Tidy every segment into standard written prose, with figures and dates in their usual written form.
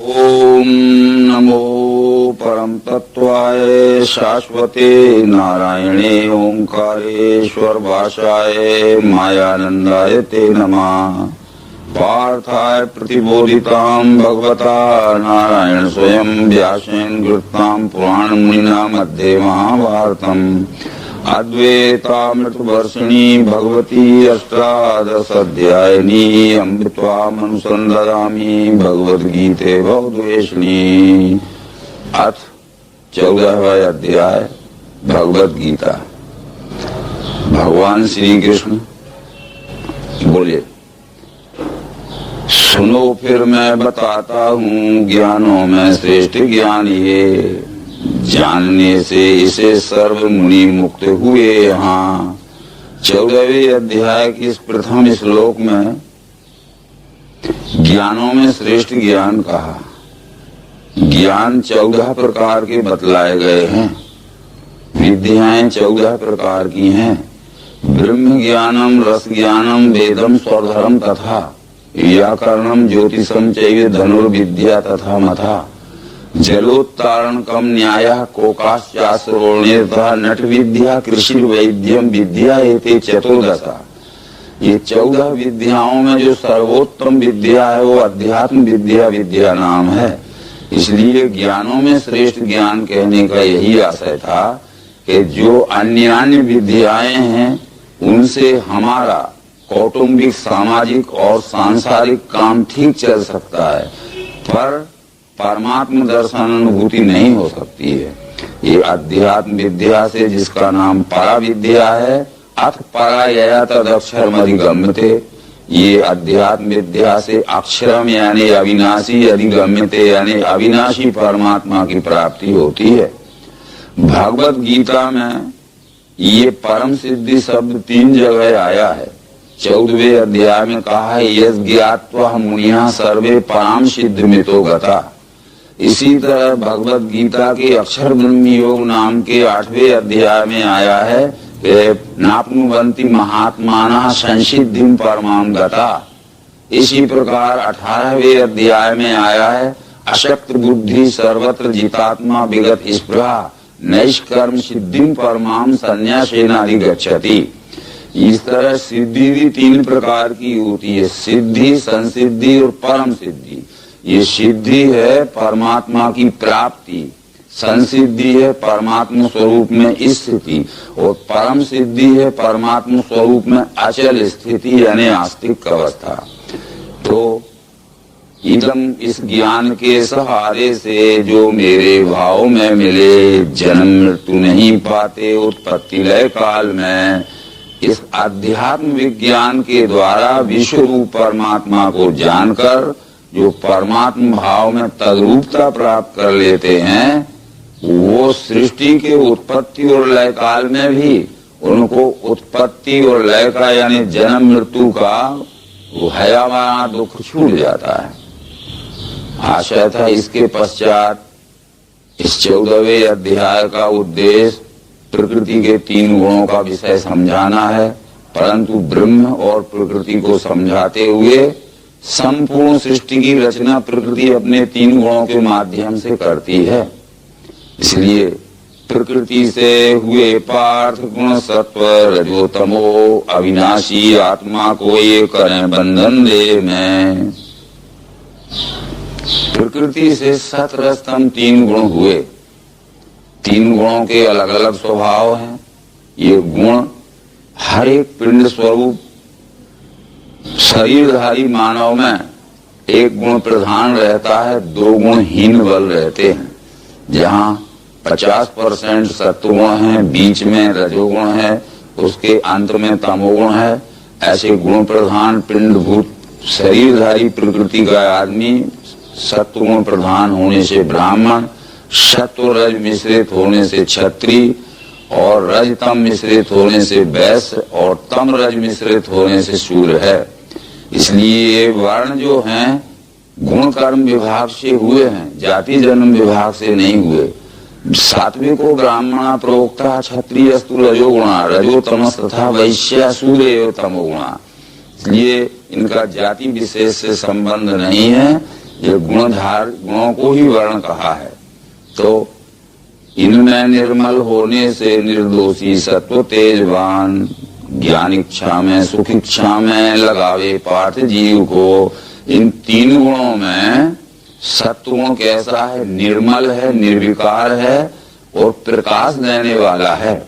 ओम नमो परम तत्वाय शाश्वते नारायणे ओंकारेश्वर भाषाय मायानंदाय ते नमः। पार्थाय प्रतिबोधितां भगवता नारायण स्वयं व्यासेन कृतां पुराण मुनिना मध्ये महाभारतम् अद्वैतामृतवर्षिणी भगवती अष्टादशाध्यायिनी अमृतत्वामनुसंदधामि भगवद्गीते भवद्वेषिणी। अथ 14वां अध्याय भगवद गीता। भगवान श्री कृष्ण बोले, सुनो फिर मैं बताता हूँ, ज्ञानों में श्रेष्ठ ज्ञान ये, जानने से इसे सर्व मुनि मुक्त हुए। यहाँ 14वें अध्याय के इस प्रथम श्लोक में ज्ञानों में श्रेष्ठ ज्ञान कहा। ज्ञान 14 प्रकार के बतलाए गए हैं। विद्याएं 14 प्रकार की हैं। ब्रह्म ज्ञानम, रस ज्ञानम, वेदम, स्वधर्म तथा व्याकरणम, ज्योतिषम चैव धनुर्विद्या तथा मथा जलोत्तारण कम न्याय कोकाश्चाश्रोणे तथा नट विद्या, कृषि, वैद्यम विद्या एते चतुर्दशा। ये 14 विद्याओं में जो सर्वोत्तम विद्या है वो अध्यात्म विद्या विद्या नाम है। इसलिए ज्ञानों में श्रेष्ठ ज्ञान कहने का यही आशय था कि जो अन्य विद्याएं हैं उनसे हमारा कौटुंबिक, सामाजिक और सांसारिक काम ठीक चल सकता है, पर परमात्म दर्शन अनुभूति नहीं हो सकती है। ये अध्यात्म विद्या से, जिसका नाम परा विद्या है, अथ परायया तद अक्षरम अधिगम्यते, ये अध्यात्म विद्या से अक्षरम यानी अविनाशी, अधिगम्यते यानी अविनाशी परमात्मा की प्राप्ति होती है। भगवद गीता में ये परम सिद्धि शब्द 3 जगह आया है। 14वें अध्याय में कहा है, यस ज्ञात्वा मुनिया सर्वे पराम सिद्धिमितो गता। इसी तरह भगवत गीता के अक्षर ब्रह्म योग नाम के 8वें अध्याय में आया है कि नाप्नुवन्ति महात्मानः संसिद्धिं परमां गता। इसी प्रकार 18वें अध्याय में आया है, अशक्त बुद्धि सर्वत्र जितात्मा विगत स्पृहा नैष्कर्म सिद्धिं परमां संन्यासेनाधिगच्छति। इस तरह सिद्धि भी 3 प्रकार की होती है, सिद्धि, संसिद्धि और परम सिद्धि। ये सिद्धि है परमात्मा की प्राप्ति, संसिद्धि है परमात्मा स्वरूप में स्थिति, और परम सिद्धि है परमात्मा स्वरूप में अचल स्थिति यानी आस्तिक अवस्था। तो इदम, इस ज्ञान के सहारे से जो मेरे भाव में मिले, जन्म मृत्यु नहीं पाते उत्पत्ति लय काल में, इस अध्यात्म विज्ञान के द्वारा विश्व रूप परमात्मा को जानकर जो परमात्मा भाव में तद्रूपता प्राप्त कर लेते हैं, वो सृष्टि के उत्पत्ति और लय काल में भी उनको उत्पत्ति और लय का यानी जन्म मृत्यु का भयावह दुख छूट जाता है। आशय था इसके पश्चात इस 14वें अध्याय का उद्देश्य प्रकृति के 3 गुणों का विषय समझाना है, परंतु ब्रह्म और प्रकृति को समझाते हुए संपूर्ण सृष्टि की रचना प्रकृति अपने 3 गुणों के माध्यम से करती है। इसलिए प्रकृति से हुए पार्थ गुण सत्व रजोतमो अविनाशी आत्मा को ये करें बंधन दे में। प्रकृति से सत रज तम 3 गुण हुए। 3 गुणों के अलग अलग स्वभाव हैं। ये गुण हर एक पिंड स्वरूप शरीरधारी मानव में 1 गुण प्रधान रहता है, 2 गुण हीन बल रहते हैं। जहाँ 50% सत्वगुण है, बीच में रजोगुण है, उसके अंत में तमोगुण है। ऐसे गुण प्रधान पिंडभूत शरीरधारी प्रकृति का आदमी सत्वगुण प्रधान होने से ब्राह्मण, सत्व रज मिश्रित होने से क्षत्रिय, और रज तम मिश्रित होने से वैश्य, और तम रज मिश्रित होने से शूद्र है। इसलिए वर्ण जो हैं गुण कर्म विभाग से हुए हैं, जाति जन्म विभाग से नहीं हुए। सात्विको ब्राह्मणा प्रोक्ता क्षत्रियस्तु रजोगुणा रजोतमस तथा वैश्य सूर्य तमोगुणा। इसलिए इनका जाति विशेष से संबंध नहीं है, ये गुणों को ही वर्ण कहा है। तो इनमें निर्मल होने से निर्दोषी सत्व तेजवान, ज्ञान इच्छा में सुख इच्छा में लगावे पार्थ जीव को। इन तीन गुणों में सत्व गुण कैसा है? निर्मल है, निर्विकार है और प्रकाश देने वाला है।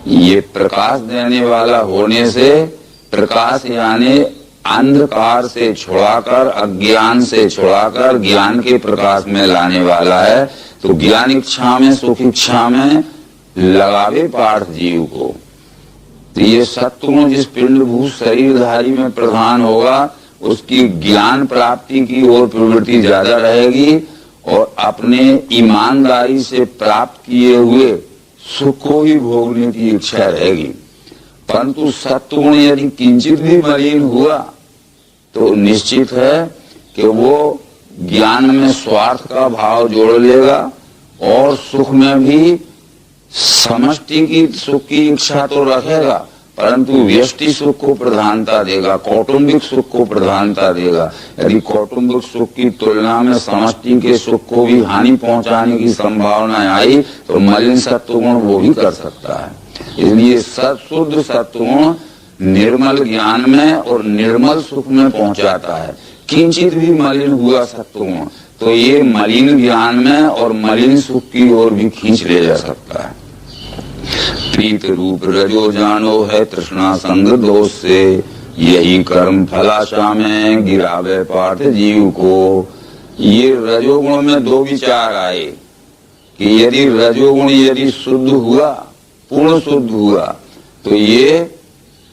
ये प्रकाश देने वाला होने से, प्रकाश यानी अंधकार से छुड़ाकर, अज्ञान से छुड़ाकर ज्ञान के प्रकाश में लाने वाला है। तो ज्ञान इच्छा में सुख इच्छा में लगावे पार्थ जीव को। तो ये सत्वगुण जिस पिंडभूत शरीरधारी में प्रधान होगा, उसकी ज्ञान प्राप्ति की ओर प्रवृत्ति ज्यादा रहेगी और अपने ईमानदारी से प्राप्त किए हुए सुख को ही भोगने की इच्छा रहेगी। परंतु सत्वगुण यदि किंचित भी मलिन हुआ तो निश्चित है कि वो ज्ञान में स्वार्थ का भाव जोड़ लेगा और सुख में भी समष्टि की सुख की इच्छा तो रखेगा, परंतु व्यष्टि सुख को प्रधानता देगा, कौटुंबिक सुख को प्रधानता देगा। यदि कौटुंबिक सुख की तुलना में समष्टि के सुख को भी हानि पहुंचाने की संभावना आई तो मलिन सत्वगुण वो भी कर सकता है। इसलिए शुद्ध सत्वगुण निर्मल ज्ञान में और निर्मल सुख में पहुंचाता है। किंचित भी मलिन हुआ सत्वगुण तो ये मलिन ज्ञान में और मलिन सुख की ओर भी खींच ले जा सकता है। प्रीत रूप रजो जानो है तृष्णा संग दोष से, यही कर्म फलाशा में गिरावे पार्थ जीव को। ये रजोगुण में दो विचार आए कि यदि रजोगुण यदि शुद्ध हुआ, पूर्ण शुद्ध हुआ, तो ये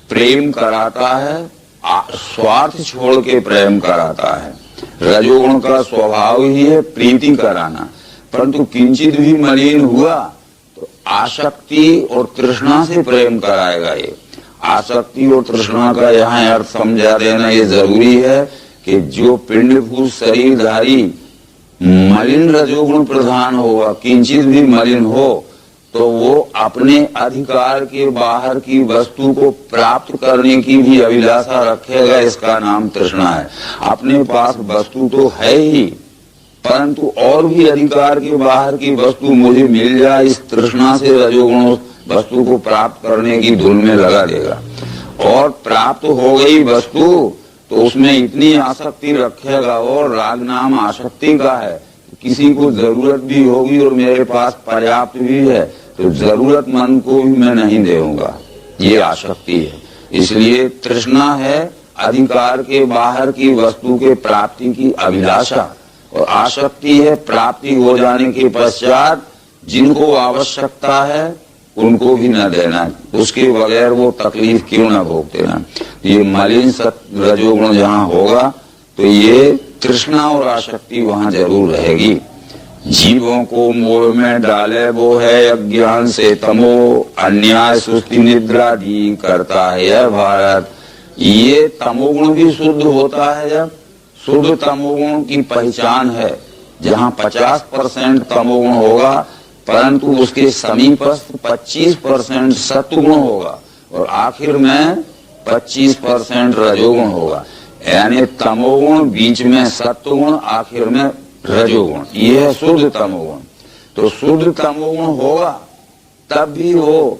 प्रेम कराता है, स्वार्थ छोड़ के प्रेम कराता है। रजोगुण का स्वभाव ही है प्रीति कराना। परंतु किंचित भी मलिन हुआ तो आसक्ति और तृष्णा से प्रेम कराएगा। ये आसक्ति और तृष्णा का यहाँ अर्थ समझा देना ये जरूरी है कि जो पिंडभूत शरीरधारी मलिन रजोगुण प्रधान होगा, किंचित भी मलिन हो, तो वो अपने अधिकार के बाहर की वस्तु को प्राप्त करने की भी अभिलाषा रखेगा। इसका नाम तृष्णा है। अपने पास वस्तु तो है ही, परंतु और भी अधिकार के बाहर की वस्तु मुझे मिल जाए, इस तृष्णा से रजोगुण वस्तु को प्राप्त करने की धुन में लगा देगा। और प्राप्त हो गई वस्तु तो उसमें इतनी आसक्ति रखेगा, और राग नाम आसक्ति का है। किसी को जरूरत भी होगी और मेरे पास पर्याप्त भी है तो जरूरतमंद को भी मैं नहीं दूंगा, ये आसक्ति है। इसलिए तृष्णा है अधिकार के बाहर की वस्तु के प्राप्ति की अभिलाषा, और आसक्ति है प्राप्ति हो जाने के पश्चात जिनको आवश्यकता है उनको भी न देना, उसके बगैर वो तकलीफ क्यों न भोगते ना। ये मलिन रजोगुण जहाँ होगा तो ये तृष्णा और आसक्ति वहाँ जरूर रहेगी। जीवों को मोह में डाले वो है अज्ञान से तमो, अन्याय सुस्ती निद्रा दी करता है यह भारत। ये तमोगुण भी शुद्ध होता है जब शुद्ध तमोगुण की पहचान है, जहाँ 50% तमोगुण होगा परंतु उसके समीपस्थ 25% सत्वगुण होगा और आखिर में 25% रजोगुण होगा। यानी तमोगुण बीच में सत्वगुण, आखिर में रजोगुण, ये है शुद्ध तमोगुण। तो शुद्ध तमोगुण होगा तब भी हो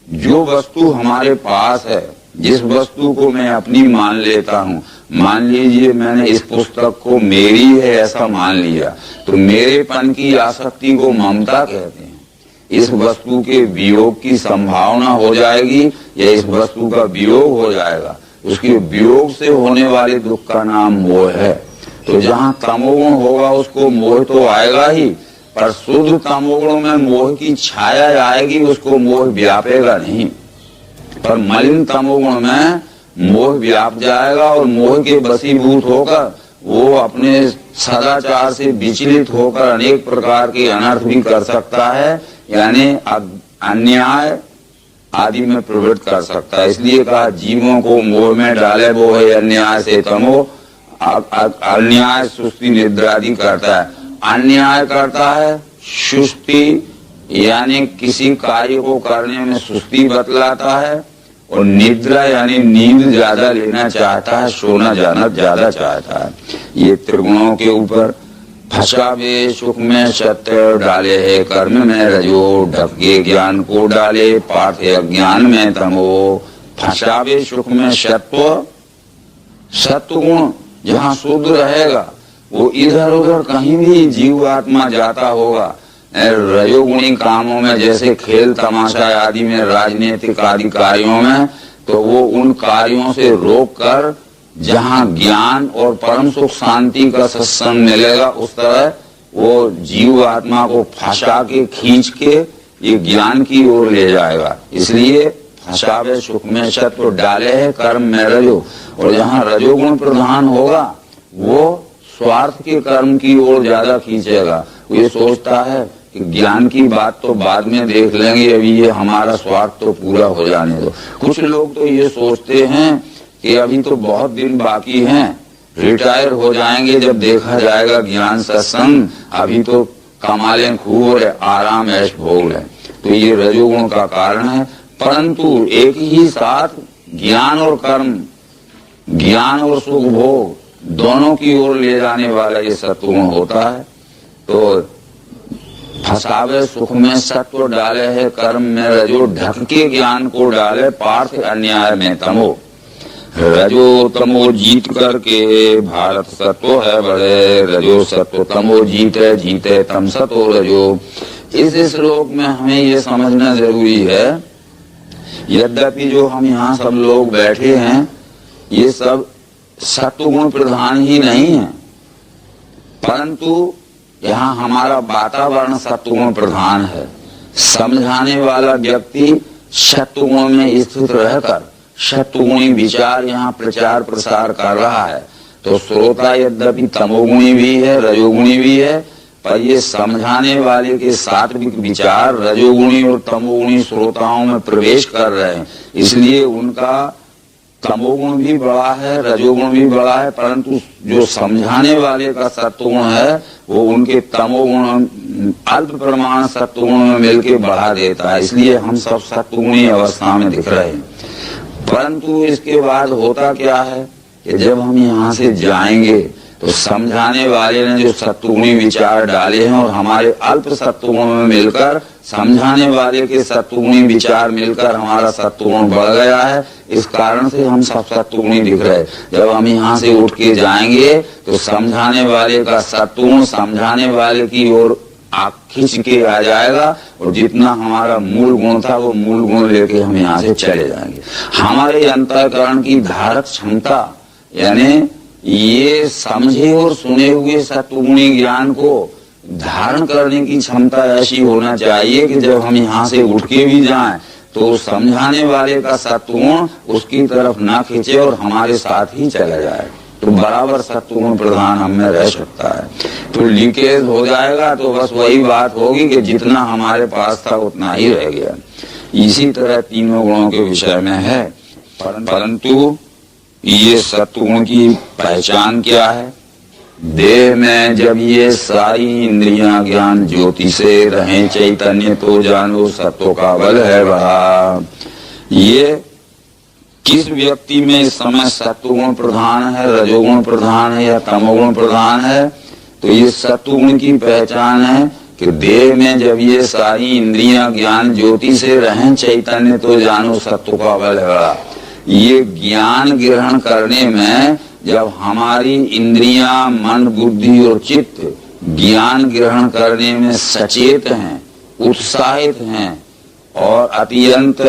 जो वस्तु हमारे पास है, जिस वस्तु को मैं अपनी मान लेता हूँ। मान लीजिए मैंने इस पुस्तक को मेरी है ऐसा मान लिया, तो मेरेपन की आसक्ति को ममता कहते हैं। इस वस्तु के वियोग की संभावना हो जाएगी या इस वस्तु का वियोग हो जाएगा, उसके वियोग से होने वाले दुख का नाम मोह है। तो जहाँ तमोगुण होगा उसको मोह तो आएगा ही, पर शुद्ध तमोगुण में मोह की छाया आएगी, उसको मोह व्यापेगा नहीं। पर मलिन तमोगुण में मोह व्याप जाएगा और मोह के वशीभूत होकर वो अपने सदाचार से विचलित होकर अनेक प्रकार के अनर्थ भी कर सकता है, यानी अन्याय आदि में प्रवृत्त कर सकता है। इसलिए कहा जीवों को मोह में डाले वो है अन्याय से तमो, अन्याय सुस्ती निद्रा आदि करता है। अन्याय करता है सुस्ती, यानी किसी कार्य को करने में सुस्ती बतलाता है, और निद्रा यानी नींद ज्यादा लेना चाहता है, सोना जाना ज्यादा चाहता है। ये त्रिगुणों के ऊपर फंसावे सुख में सत्य डाले है कर्म में रजो, ढके ज्ञान को डाले पार्थ अज्ञान में तमो। फंसावे सुख में सत्व, सत्व गुण जहाँ शुद्ध रहेगा वो इधर उधर कहीं भी जीव आत्मा जाता होगा। रजोगुणी कामों में जैसे खेल तमाशा आदि में, राजनीतिक आदि कार्यों में, तो वो उन कार्यों से रोक कर जहाँ ज्ञान और परम सुख शांति का सत्संग मिलेगा उस तरह वो जीव आत्मा को फंसा के खींच के ये ज्ञान की ओर ले जाएगा। इसलिए फंसावे सुख में सत्व डाले है कर्म में रजो, और जहाँ रजोगुण प्रधान होगा वो स्वार्थ के कर्म की ओर ज्यादा खींचेगा। वो ये सोचता है कि ज्ञान की बात तो बाद में देख लेंगे, अभी ये हमारा स्वार्थ तो पूरा हो जाने दो। कुछ लोग तो ये सोचते हैं कि अभी तो बहुत दिन बाकी हैं, रिटायर हो जाएंगे जब देखा जाएगा ज्ञान सत्संग, अभी तो कमा लें खूब और आराम ऐश भोग लें। तो ये रजोगुण का कारण है। परंतु एक ही साथ ज्ञान और कर्म, ज्ञान और सुख भोग दोनों की ओर ले जाने वाला ये सत्वगुण होता है। तो फंसावे सुख में सत्व डाले है कर्म में रजो, ढके ज्ञान को डाले पार्थ अन्याय में तमो। रजो तमो जीत करके भारत सत्व है बड़े, रजो सत्व तमो जीते जीते तम सतो रजो। इस श्लोक में हमें ये समझना जरूरी है, यद्यपि जो हम यहाँ सब लोग बैठे हैं ये सब सत्वगुण प्रधान ही नहीं है, परंतु यहाँ हमारा वातावरण सत्वगुण प्रधान है। समझाने वाला व्यक्ति सत्वगुण में स्थित रहकर सत्वगुणी विचार यहाँ प्रचार प्रसार कर रहा है। तो श्रोता यद्यपि तमोगुणी भी है, रजोगुणी भी है, पर ये समझाने वाले के सात्विक विचार रजोगुणी और तमोगुणी श्रोताओं में प्रवेश कर रहे हैं, इसलिए उनका तमोगुण भी बड़ा है, रजोगुण भी बड़ा है, परंतु जो समझाने वाले का सत्वगुण है वो उनके तमोगुण अल्प प्रमाण सत्वगुण में मिलके बढ़ा देता है। इसलिए हम सब सत्वगुणी अवस्था में दिख रहे हैं। परंतु इसके बाद होता क्या है कि जब हम यहाँ से जाएंगे तो समझाने वाले ने जो सत्वगुणी विचार डाले हैं और हमारे अल्प सत्वगुण में मिलकर समझाने वाले के सत्वगुणी विचार मिलकर हमारा सत्वगुण बढ़ गया है। इस कारण से हम सब सत्वगुणी दिख रहे हैं। जब हम यहाँ से उठ के जाएंगे तो समझाने वाले का सत्वगुण समझाने वाले की ओर खींच के आ जाएगा, और जितना हमारा मूल गुण था वो मूल गुण लेके हम यहाँ से चले जाएंगे। हमारे अंतःकरण की धारक क्षमता यानी ये समझे और सुने हुए सत्वगुणी ज्ञान को धारण करने की क्षमता ऐसी होना चाहिए कि जब हम यहाँ से उठ के भी जाएं तो समझाने वाले का सत्वगुण उसकी तरफ ना खींचे और हमारे साथ ही चला जाए, तो बराबर सत्वगुण प्रधान हम में रह सकता है। तो लीकेज हो जाएगा तो बस वही बात होगी कि जितना हमारे पास था उतना ही रह गया। इसी तरह तीनों गुणों के विषय में है। परंतु ये सत्वगुण की पहचान क्या है? देह में जब ये सारी इंद्रियां ज्ञान ज्योति से रहें चैतन्य तो जानो सत्व का बल है बड़ा। ये किस व्यक्ति में इस समय सत्वगुण प्रधान है, रजोगुण प्रधान है या तमोगुण प्रधान है? तो ये सत्वगुण की पहचान है कि देह में जब ये सारी इंद्रियां ज्ञान ज्योति से रहें चैतन्य तो जानो सत्व का बल है बड़ा। ये ज्ञान ग्रहण करने में जब हमारी इंद्रियां मन बुद्धि और चित्त ज्ञान ग्रहण करने में सचेत हैं, उत्साहित हैं और अत्यंत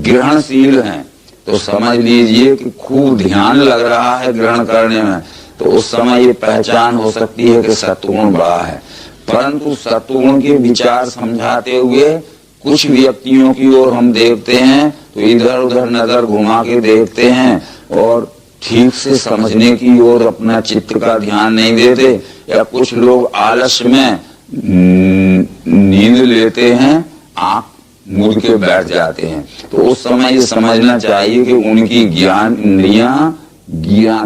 ग्रहणशील हैं, तो समझ लीजिए कि खूब ध्यान लग रहा है ग्रहण करने में, तो उस समय ये पहचान हो सकती है कि सत्वगुण बड़ा है। परंतु सत्वगुण के विचार समझाते हुए कुछ व्यक्तियों की ओर हम देखते हैं तो इधर उधर नजर घुमा के देखते हैं और ठीक से समझने की ओर अपना चित्त का ध्यान नहीं देते, या कुछ लोग आलस में नींद लेते हैं, आंख मूंद के बैठ जाते हैं। तो उस समय ये समझना चाहिए कि उनकी ज्ञान इंद्रियां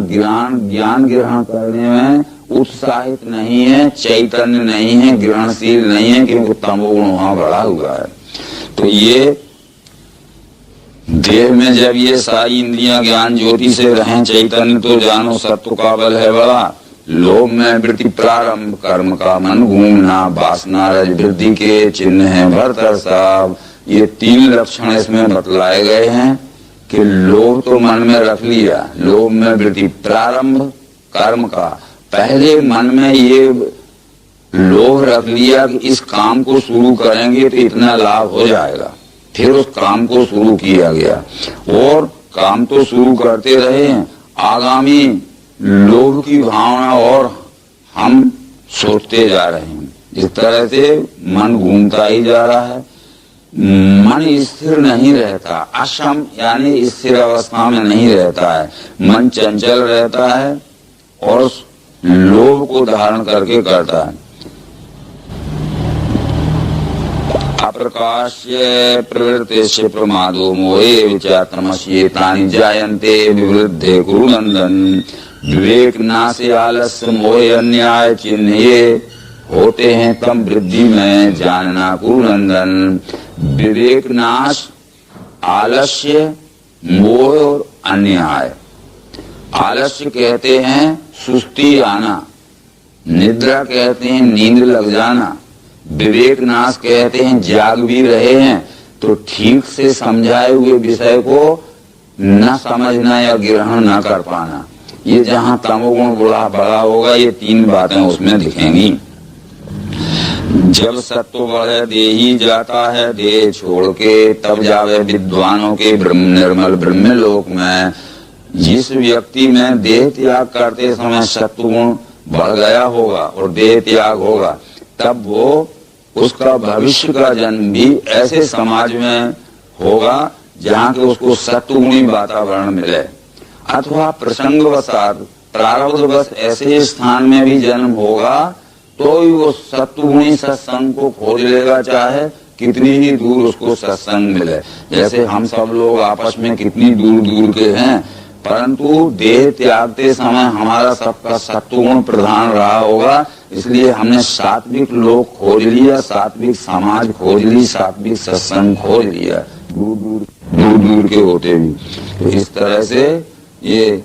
ज्ञान ग्रहण करने में उत्साहित नहीं है, चैतन्य नहीं है, ग्रहणशील नहीं है, क्योंकि तमोगुण वहां बढ़ा हुआ है। तो ये देह में जब ये सारी इंद्रियां ज्ञान ज्योति से रहें चैतन्य, तो जानो सत्व का बल है बड़ा। लोभ में वृत्ति प्रारंभ कर्म का मन घूमना, वासना रज वृद्धि के चिन्ह है भरतर साहब। ये 3 लक्षण इसमें बतलाए गए हैं कि लोभ तो मन में रख लिया, लोभ में वृत्ति प्रारंभ कर्म का, पहले मन में ये लोभ रख लिया कि इस काम को शुरू करेंगे तो इतना लाभ हो जाएगा, फिर उस काम को शुरू किया गया और काम तो शुरू करते रहे, आगामी लोभ की भावना और हम सोचते जा रहे हैं। इस तरह से मन घूमता ही जा रहा है, मन स्थिर नहीं रहता, अशम यानी स्थिर अवस्था में नहीं रहता है, मन चंचल रहता है और लोभ को धारण करके करता है। अप्रकाश्य प्रवृत्तिश्च प्रमादो मोहे विचात्रमस्येतानि जायन्ते विवृद्धे कुरु नंदन। विवेक नाश आलस्य मोहे अन्याय चिन्हे होते हैं तम वृद्धि में जानना कुरु नंदन। विवेक नाश, आलस्य, मोह और अन्याय। आलस्य कहते हैं सुस्ती आना, निद्रा कहते हैं नींद लग जाना, विवेक नाश कहते हैं जाग भी रहे हैं तो ठीक से समझाए हुए विषय को न समझना या ग्रहण न कर पाना। ये जहाँ तमोगुण बड़ा होगा, ये 3 बातें उसमें दिखेंगी। जब सत्व बढ़े देही जाता है देह छोड़ के, तब जावे विद्वानों के निर्मल ब्रह्म लोक में। जिस व्यक्ति में देह त्याग करते समय सत्वगुण बढ़ गया होगा और देह त्याग होगा, तब वो उसका भविष्य का जन्म भी ऐसे समाज में होगा जहाँ के उसको सत्वगुणी वातावरण मिले, अथवा प्रसंगवशात प्रारब्धवश ऐसे स्थान में भी जन्म होगा तो ही वो सत्वगुणी सत्संग को खोज लेगा, चाहे कितनी ही दूर उसको सत्संग मिले। जैसे हम सब लोग आपस में कितनी दूर दूर के हैं, परंतु देह त्यागते समय हमारा सबका सत्वगुण प्रधान रहा होगा, इसलिए हमने सात्विक लोग खोज लिया, सात्विक समाज खोज ली, सात्विक सत्संग खोज लिया, दूर दूर के होते भी। तो इस तरह से ये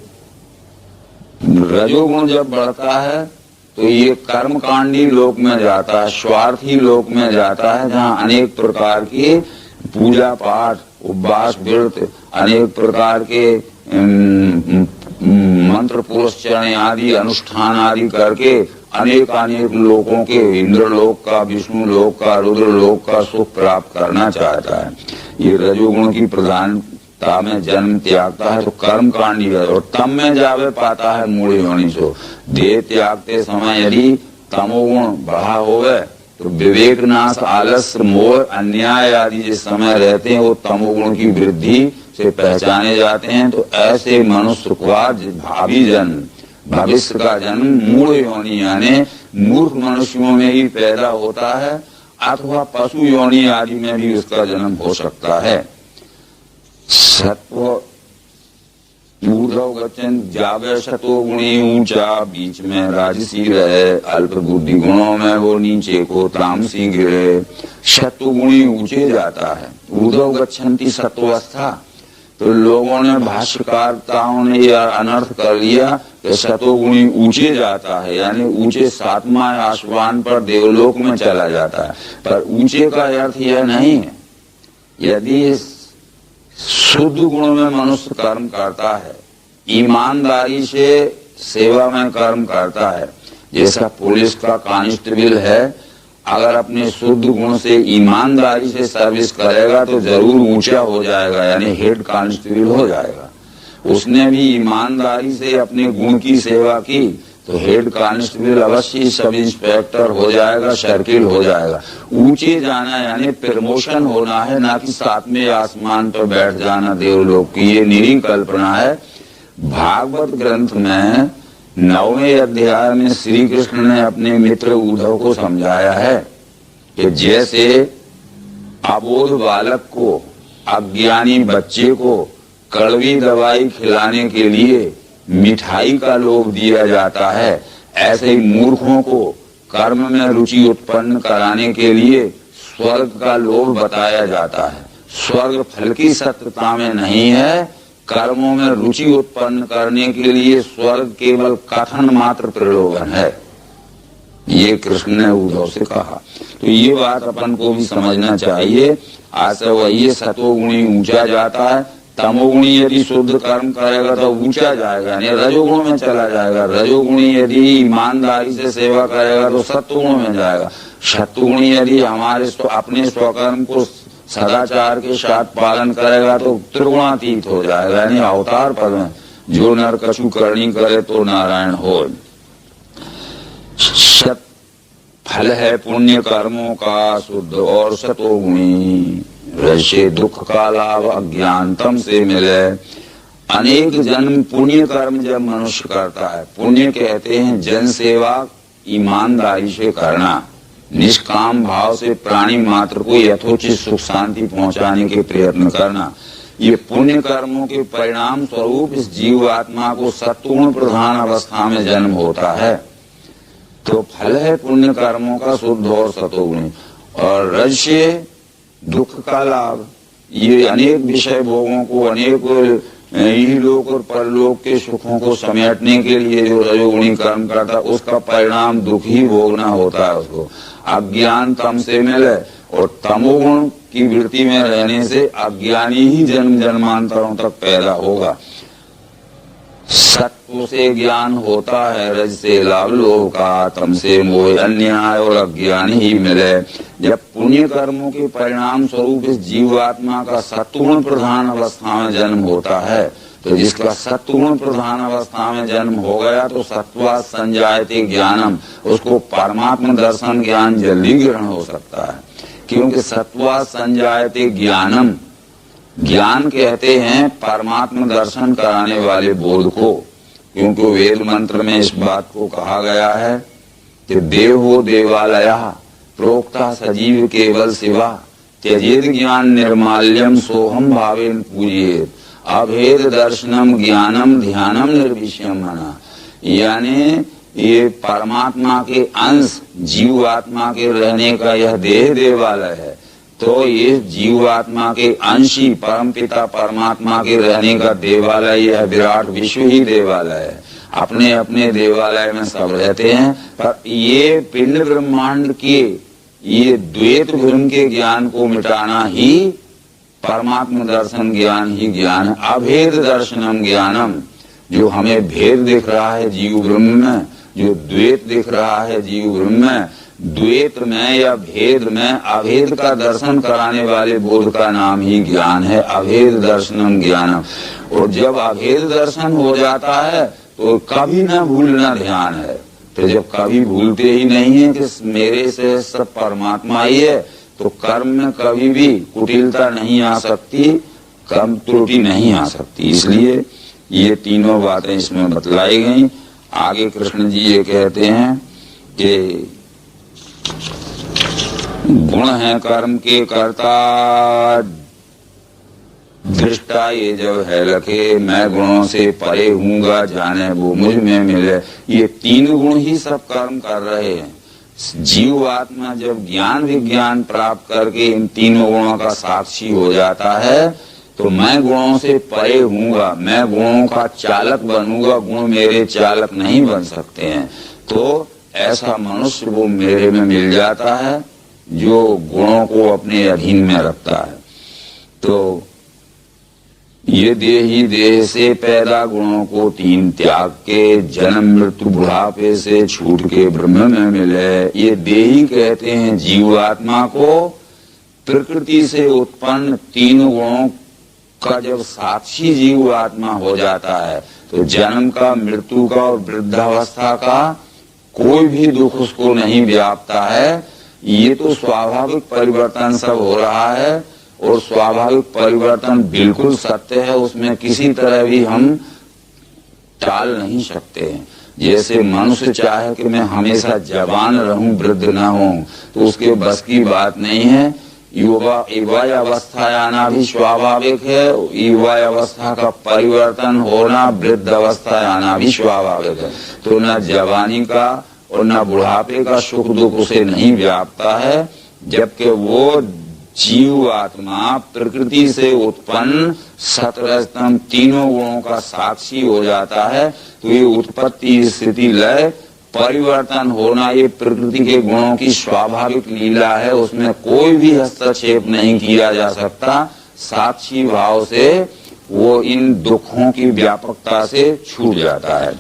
रजोगुण जब बढ़ता है तो ये कर्मकांडी लोक में जाता है, स्वार्थी लोक में जाता है, जहाँ अनेक प्रकार की पूजा पाठ, उपवास व्रत, अनेक प्रकार के मंत्र पुरस्चरण आदि अनुष्ठान आदि करके अनेक लोगों के इंद्र लोक का, विष्णु लोक का, रुद्र लोक का सुख प्राप्त करना चाहता है। ये रजोगुण की प्रधानता में जन्म त्यागता है तो कर्म कांडी है और तम में जावे पाता है मूढ़ योनि सो। देह त्यागते समय यदि तमोगुण बढ़ा होवे तो विवेक नाश, आलस्य, मोह, अन्याय आदि जिस समय रहते हैं वो तमोगुण की वृद्धि से पहचाने जाते हैं। तो ऐसे मनुष्य का भावी जन्म, भविष्य का जन्म मूढ़ योनि यानी मूर्ख मनुष्यों में ही पैदा होता है, अथवा पशु योनि आदि में भी उसका जन्म हो सकता है। सत्व ऊर्ध्व गच्छन् जावे सतो गुणी ऊंचा, बीच में राजसी रहे, अल्प बुद्धि गुणों में वो नीचे को तामसी गिरे। सत्व गुणी ऊंचे जाता है, ऊर्ध्व गच्छन्ति सत्वस्था। तो लोगों ने, भाष्यकारताओं ने यह अनर्थ कर लिया कि सतोगुणी ऊंचे जाता है, यानी ऊंचे 7वां आसमान पर देवलोक में चला जाता है। पर ऊंचे का अर्थ यह नहीं है। यदि शुद्ध गुण में मनुष्य कर्म करता है, ईमानदारी से सेवा में कर्म करता है, जैसा पुलिस का कांस्टेबल है, अगर अपने शुद्ध गुण से ईमानदारी से सर्विस करेगा तो जरूर ऊंचा हो जाएगा, यानी हेड कांस्टेबल हो जाएगा। उसने भी ईमानदारी से अपने गुण की सेवा की तो हेड कांस्टेबल अवश्य सब इंस्पेक्टर हो जाएगा, सर्किल हो जाएगा। ऊंचे जाना यानी प्रमोशन होना है, ना कि 7वें आसमान पर बैठ जाना देवलोक की। ये निरी कल्पना है। भागवत ग्रंथ में 9वें अध्याय में श्री कृष्ण ने अपने मित्र उद्धव को समझाया है कि जैसे अबोध बालक को, अज्ञानी बच्चे को कड़वी दवाई खिलाने के लिए मिठाई का लोभ दिया जाता है, ऐसे ही मूर्खों को कर्म में रुचि उत्पन्न कराने के लिए स्वर्ग का लोभ बताया जाता है। स्वर्ग फल की सत्यता में नहीं है, कर्मों में रुचि उत्पन्न करने के लिए स्वर्ग केवल कथन मात्र प्रलोभन है। ये कृष्ण ने उद्धव से कहा। तो ये बात अपन को भी समझना चाहिए। आज से वही सतोगुणी ऊंचा जाता है, तमोगुणी यदि शुद्ध कर्म करेगा तो ऊंचा जाएगा, नहीं रजोगुण में चला जाएगा। रजोगुणी यदि ईमानदारी से सेवा करेगा तो सत्वगुण में जाएगा। सत्वगुणी यदि हमारे अपने स्वकर्म को सदाचार के साथ पालन करेगा तो त्रिगुणातीत हो जाएगा, यानी अवतार पद में। जो नर कछु करनी करे तो नारायण हो। सत फल है पुण्य कर्मों का शुद्ध और सतोगुणी। वैसे दुख का लाभ अज्ञानतम से मिले। अनेक जन्म पुण्य कर्म जब मनुष्य करता है, पुण्य कहते हैं जन सेवा ईमानदारी से करना, निष्काम भाव से प्राणी मात्र को यथोचित सुख शांति पहुंचाने के प्रयत्न करना। ये पुण्य कर्मों के परिणाम स्वरूप इस जीवात्मा को सत्वगुण प्रधान अवस्था में जन्म होता है। तो फल है पुण्य कर्मों का शुद्ध और सतोगुणी। और रजस्य दुख का लाभ, ये अनेक विषय भोगों को, अनेक इहलोक और परलोक के सुखों को समेटने के लिए जो रजोगुणी कर्म करता है उसका परिणाम दुख ही भोगना होता है उसको। अज्ञान तम से मिले और तमोगुण की वृत्ति में रहने से अज्ञानी ही जन्म जन्मांतरों तक पैदा होगा। सत्व से ज्ञान होता है, रज से लाभ लोभ का, तम से मोह अन्याय और अज्ञान ही मिले। जब पुण्य कर्मों के परिणाम स्वरूप इस जीवात्मा का सत्वगुण प्रधान अवस्था में जन्म होता है, तो जिसका सत्वगुण प्रधान अवस्था में जन्म हो गया तो सत्वा संजायते ज्ञानम, उसको परमात्मा दर्शन ज्ञान जल्दी ग्रहण हो सकता है। क्योंकि सत्वा संजायते ज्ञानम, ज्ञान कहते हैं परमात्मा दर्शन कराने वाले बोध को। क्योंकि वेद मंत्र में इस बात को कहा गया है कि देवो देवालय प्रोक्ता सजीव केवल शिवा, त्यजेद ज्ञान निर्माल्यम सोहम भावेन पूजिएत, अभेद दर्शनम ज्ञानम ध्यानम निर्विषयम मना। यानी ये परमात्मा के अंश जीवात्मा के रहने का यह देह देवालय है। तो ये जीवात्मा के अंशी परम पिता परमात्मा के रहने का देवालय, यह विराट विश्व ही देवालय है। अपने अपने देवालय में सब रहते हैं, पर ये पिंड ब्रह्मांड के ये द्वैत भ्रम के ज्ञान को मिटाना ही परमात्मा दर्शन ज्ञान ही ज्ञान है। अभेद दर्शनम ज्ञानम, जो हमें भेद दिख रहा है जीव ब्रह्म में, जो द्वैत दिख रहा है जीव ब्रह्म में, द्वैत में या भेद में अभेद का दर्शन कराने वाले बोध का नाम ही ज्ञान है। अभेद दर्शनम ज्ञानम। और जब अभेद दर्शन हो जाता है तो कभी ना भूलना ध्यान है। तो जब कभी भूलते ही नहीं है कि मेरे से सब परमात्मा ही है, तो कर्म में कभी भी कुटिलता नहीं आ सकती, कम त्रुटि नहीं आ सकती। इसलिए ये तीनों बातें इसमें बतलाई गई। आगे कृष्ण जी ये कहते हैं कि गुण है कर्म के कर्ता, दृष्टा ये जब है लखे, मैं गुणों से परे हूँगा जाने वो मुझ में मिले। ये तीन गुण ही सब कर्म कर रहे हैं। जीव आत्मा जब ज्ञान विज्ञान प्राप्त करके इन तीनों गुणों का साक्षी हो जाता है तो मैं गुणों से परे हूँगा, मैं गुणों का चालक बनूंगा, गुण मेरे चालक नहीं बन सकते हैं। तो ऐसा मनुष्य वो मेरे में मिल जाता है जो गुणों को अपने अधीन में रखता है। तो ये देही देह से पैदा गुणों को तीन त्याग के, जन्म मृत्यु बुढ़ापे से छूट के ब्रह्म में मिले। ये देही कहते हैं जीवात्मा को प्रकृति से उत्पन्न तीन गुणों का जब साक्षी जीवात्मा हो जाता है तो जन्म का, मृत्यु का और वृद्धावस्था का कोई भी दुख उसको नहीं व्यापता है। ये तो स्वाभाविक परिवर्तन सब हो रहा है और स्वाभाविक परिवर्तन बिल्कुल सत्य है, उसमें किसी तरह भी हम टाल नहीं सकते हैं। जैसे मनुष्य चाहे कि मैं हमेशा जवान रहूं, वृद्ध न हूं, तो उसके बस की बात नहीं है। युवा अवस्था आना भी स्वाभाविक है, युवा अवस्था का परिवर्तन होना, वृद्ध अवस्था आना भी स्वाभाविक है। तो न जवानी का और न बुढ़ापे का सुख दुख उसे नहीं व्यापता है, जबकि वो जीव आत्मा प्रकृति से उत्पन्न सतरजतम तीनों गुणों का साक्षी हो जाता है, तो ये उत्पत्ति स्थिति लय परिवर्तन होना ये प्रकृति के गुणों की स्वाभाविक लीला है, उसमें कोई भी हस्तक्षेप नहीं किया जा सकता। साक्षी भाव से वो इन दुखों की व्यापकता से छूट जाता है।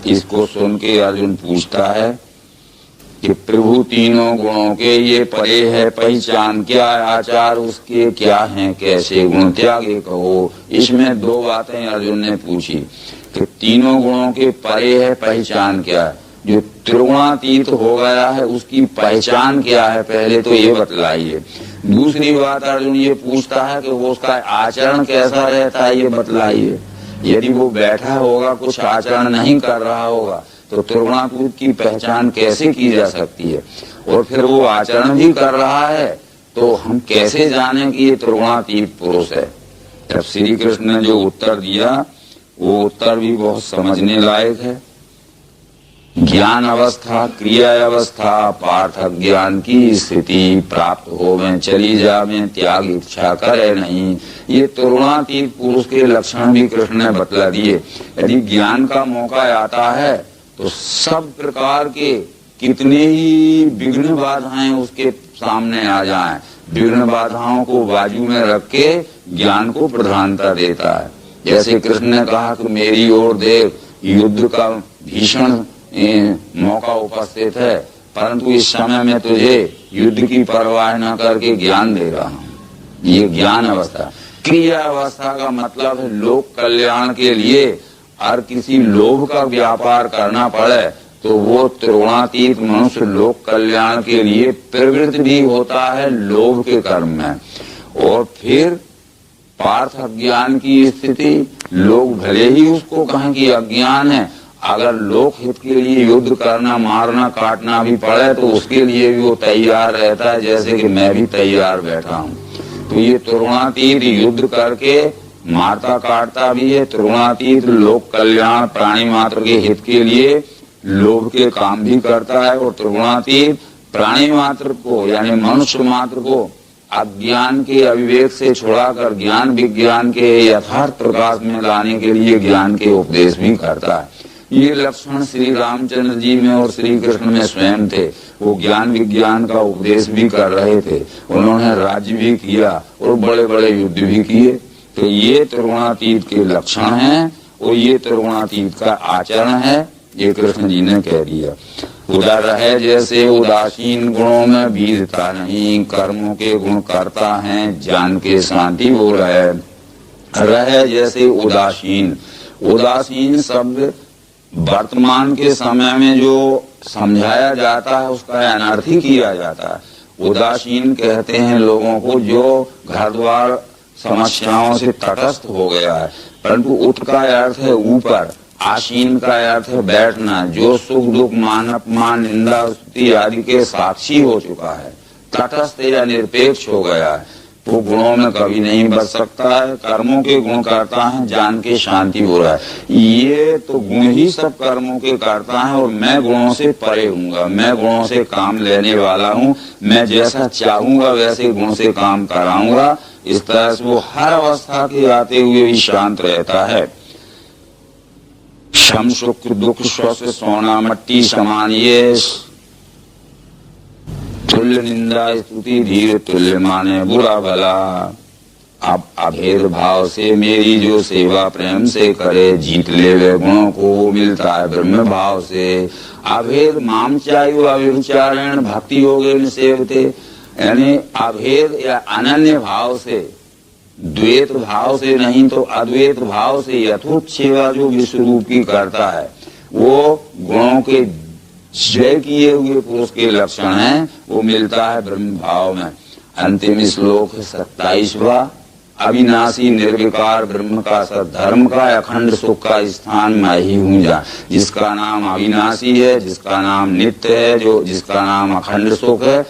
इसको सुन के अर्जुन पूछता है कि प्रभु तीनों गुणों के ये परे है पहचान, क्या आचार उसके क्या हैं, कैसे गुण त्यागे कहो। इसमें दो बातें अर्जुन ने पूछी कि तीनों गुणों के परे है पहचान क्या है, जो त्रिगुणातीत हो गया है उसकी पहचान क्या है, पहले तो ये बतलाइए। दूसरी बात अर्जुन ये पूछता है कि वो उसका आचरण कैसा रहता है, ये बतलाइए। यदि वो बैठा होगा कुछ आचरण नहीं कर रहा होगा तो त्रिगुणातीत की पहचान कैसे की जा सकती है, और फिर वो आचरण भी कर रहा है तो हम कैसे जाने कि ये त्रिगुणातीत पुरुष है। तब श्री कृष्ण ने जो उत्तर दिया वो उत्तर भी बहुत समझने लायक है। ज्ञान अवस्था क्रिया अवस्था पार्थ ज्ञान की स्थिति प्राप्त हो में चली जा में त्याग इच्छा करे नहीं, ये त्रिगुणातीत पुरुष के लक्षण भी कृष्ण ने बतला दिए। यदि ज्ञान का मौका आता है तो सब प्रकार के कितने ही विघ्न बाधाएं उसके सामने आ जाएं, विघ्न बाधाओं को बाजू में रख के ज्ञान को प्रधानता देता है। जैसे कृष्ण ने कहा कि मेरी ओर देख, युद्ध का भीषण मौका उपस्थित है, परंतु इस समय में तुझे युद्ध की परवाह न करके ज्ञान दे रहा हूँ। ये ज्ञान अवस्था। क्रिया अवस्था का मतलब है लोक कल्याण के लिए हर किसी लोभ का व्यापार करना पड़े तो वो त्रिगुणातीत मनुष्य लोक कल्याण के लिए प्रवृत्त भी होता है लोभ के कर्म में। और फिर पार्थ अज्ञान की स्थिति, लोग भले ही उसको कहें कि अज्ञान है, अगर लोक हित के लिए युद्ध करना मारना काटना भी पड़े तो उसके लिए भी वो तैयार रहता है, जैसे कि मैं भी तैयार बैठा हूँ। तो ये त्रिगुणातीत युद्ध करके मारता काटता भी है, त्रिगुणातीत लोक कल्याण प्राणी मात्र के हित के लिए लोभ के काम भी करता है, और त्रिगुणातीत प्राणी मात्र को यानी मनुष्य मात्र को अज्ञान के अविवेक से छुड़ाकर ज्ञान विज्ञान के यथार्थ प्रकाश में लाने के लिए ज्ञान के उपदेश भी करता है। ये लक्षण श्री रामचंद्र जी में और श्री कृष्ण में स्वयं थे। वो ज्ञान विज्ञान का उपदेश भी कर रहे थे, उन्होंने राज्य भी किया और बड़े बड़े युद्ध भी किए। तो ये त्रिगुणातीत के लक्षण हैं और ये त्रिगुणातीत का आचरण है, ये कृष्ण जी ने कह दिया। उदार है जैसे उदासीन गुणों में बीजता नहीं, कर्मों के गुण करता है जान के शांति हो रहे जैसे उदासीन। उदासीन शब्द वर्तमान के समय में जो समझाया जाता है उसका अनर्थ ही किया जाता है। उदासीन कहते हैं लोगों को जो घर द्वार समस्याओं से तटस्थ हो गया है, परंतु उत का अर्थ है ऊपर, आसीन का अर्थ है बैठना, जो सुख दुख मान अपमान निंदा स्तुति आदि के साक्षी हो चुका है, तटस्थ या निरपेक्ष हो गया है, वो गुणों में कभी नहीं बच सकता है। कर्मों के गुण करता है जान के शांति हो रहा है। ये तो गुण ही सब कर्मों के करता है और मैं गुणों से परे हूँगा, मैं गुणों से काम लेने वाला हूँ, मैं जैसा चाहूंगा वैसे गुण से काम कराऊंगा। इस तरह से वो हर अवस्था के आते हुए भी शांत रहता है। शम सुख दुख स्व से सोना मट्टी समान, ये तुल्य निंदा स्तुति धीर तुल्य माने बुरा भला। अब अभेद भाव से मेरी जो सेवा प्रेम से करे, जीत ले वे गुणों को मिलता है ब्रह्म भाव से। अभेद माम चायु अविचारण भक्ति योगे सेवते, यानी अभेद या अनन्य भाव से, द्वैत भाव से नहीं तो अद्वैत भाव से यथोक्त सेवा जो विश्व रूप की करता है, वो गुणों के जय किए हुए पुरुष के लक्षण हैं, वो मिलता है ब्रह्म भाव में। अंतिम श्लोक 27वां, अविनाशी निर्विकार ब्रह्म का सद्धर्म का अखंड सुख का स्थान मैं ही हूँ जा। जिसका नाम अविनाशी है, जिसका नाम नित्य है, जो जिसका नाम अखंड सुख है,